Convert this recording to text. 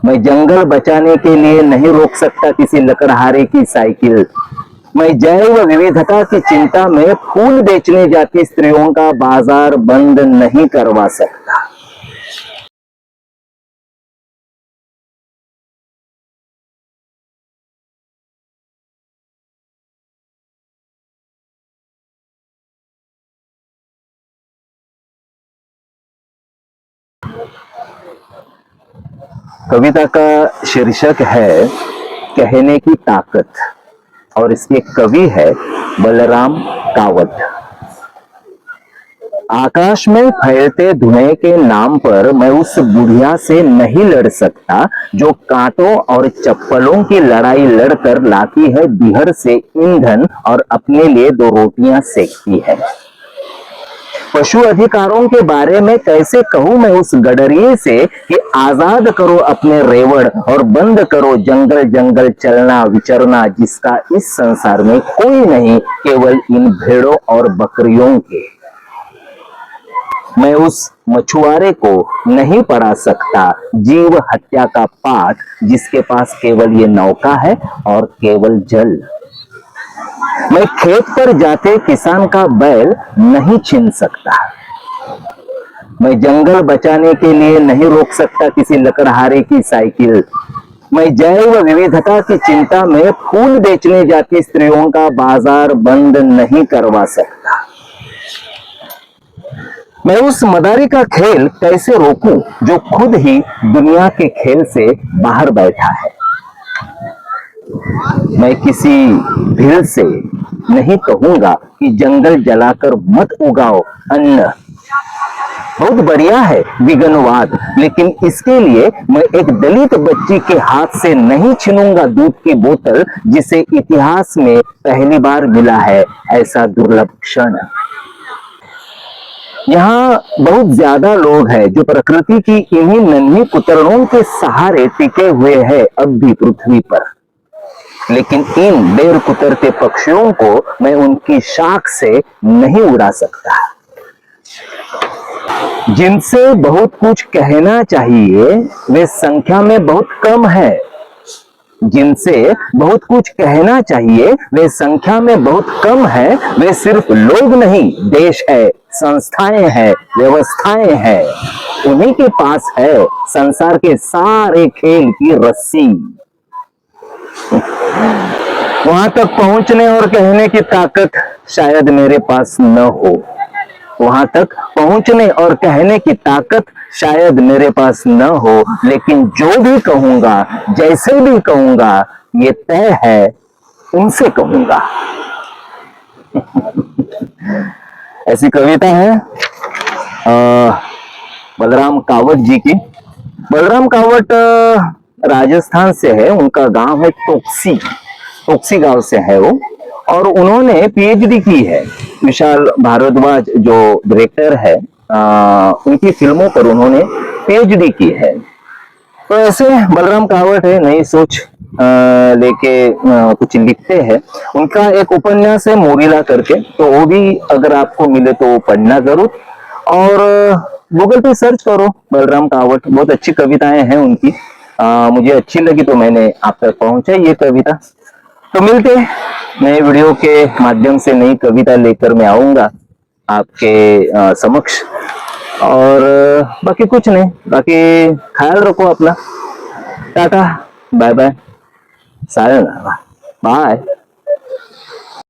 मैं जंगल बचाने के लिए नहीं रोक सकता किसी लकड़हारे की साइकिल। मैं जैव विविधता की चिंता में फूल बेचने जाती स्त्रियों का बाजार बंद नहीं करवा सकता। कविता का शीर्षक है कहने की ताकत और इसके कवि है बलराम कावत। आकाश में फैलते धुएं के नाम पर मैं उस बुढ़िया से नहीं लड़ सकता जो कांटों और चप्पलों की लड़ाई लड़कर लाती है बिहर से ईंधन और अपने लिए 2 रोटियां सेकती है। पशु अधिकारों के बारे में कैसे कहूं मैं उस गडरिये से कि आजाद करो अपने रेवड़ और बंद करो जंगल जंगल चलना विचरना, जिसका इस संसार में कोई नहीं केवल इन भेड़ों और बकरियों के। मैं उस मछुआरे को नहीं पढ़ा सकता जीव हत्या का पाठ जिसके पास केवल ये नौका है और केवल जल। मैं खेत पर जाते किसान का बैल नहीं छीन सकता। मैं जंगल बचाने के लिए नहीं रोक सकता किसी लकड़हारे की साइकिल। मैं जैव विविधता की चिंता में फूल बेचने जाती स्त्रियों का बाजार बंद नहीं करवा सकता। मैं उस मदारी का खेल कैसे रोकूं जो खुद ही दुनिया के खेल से बाहर बैठा है। मैं किसी भीड़ से नहीं कहूंगा कि जंगल जलाकर मत उगाओ अन्न। बहुत बढ़िया है विघनवाद, लेकिन इसके लिए मैं एक दलित बच्ची के हाथ से नहीं छीनूंगा दूध की बोतल जिसे इतिहास में पहली बार मिला है ऐसा दुर्लभ क्षण। यहाँ बहुत ज्यादा लोग हैं जो प्रकृति की इन्हीं नन्ही कुतरणों के सहारे टिके हुए हैं अब भी पृथ्वी पर, लेकिन इन बेर कुतरते पक्षियों को मैं उनकी शाख से नहीं उड़ा सकता। जिनसे बहुत कुछ कहना चाहिए वे संख्या में बहुत कम है। जिनसे बहुत कुछ कहना चाहिए वे संख्या में बहुत कम है। वे सिर्फ लोग नहीं, देश है, संस्थाएं हैं, व्यवस्थाएं हैं। उन्हीं के पास है संसार के सारे खेल की रस्सी। वहां तक पहुंचने और कहने की ताकत शायद मेरे पास न हो। वहां तक पहुंचने और कहने की ताकत शायद मेरे पास न हो, लेकिन जो भी कहूंगा, जैसे भी कहूंगा, ये तय है उनसे कहूंगा। ऐसी कविता है बलराम कावत जी की। बलराम कावत राजस्थान से है, उनका गांव है टोक्सी। टोक्सी गांव से है वो, और उन्होंने पीएचडी की है। विशाल भारद्वाज जो डायरेक्टर है, उनकी फिल्मों पर उन्होंने पीएचडी की है। तो ऐसे बलराम कावत है, नई सोच लेके कुछ लिखते हैं। उनका एक उपन्यास है मोरिला करके, तो वो भी अगर आपको मिले तो वो पढ़ना जरूर। और गूगल पे सर्च करो बलराम कावत, बहुत अच्छी कविताएं हैं उनकी। मुझे अच्छी लगी तो मैंने आप तक पहुंचाई ये कविता। तो मिलते नए वीडियो के माध्यम से नई कविता लेकर मैं आऊंगा आपके समक्ष। और बाकी कुछ नहीं, बाकी ख्याल रखो अपना। Tata, bye bye, sayonara, bye.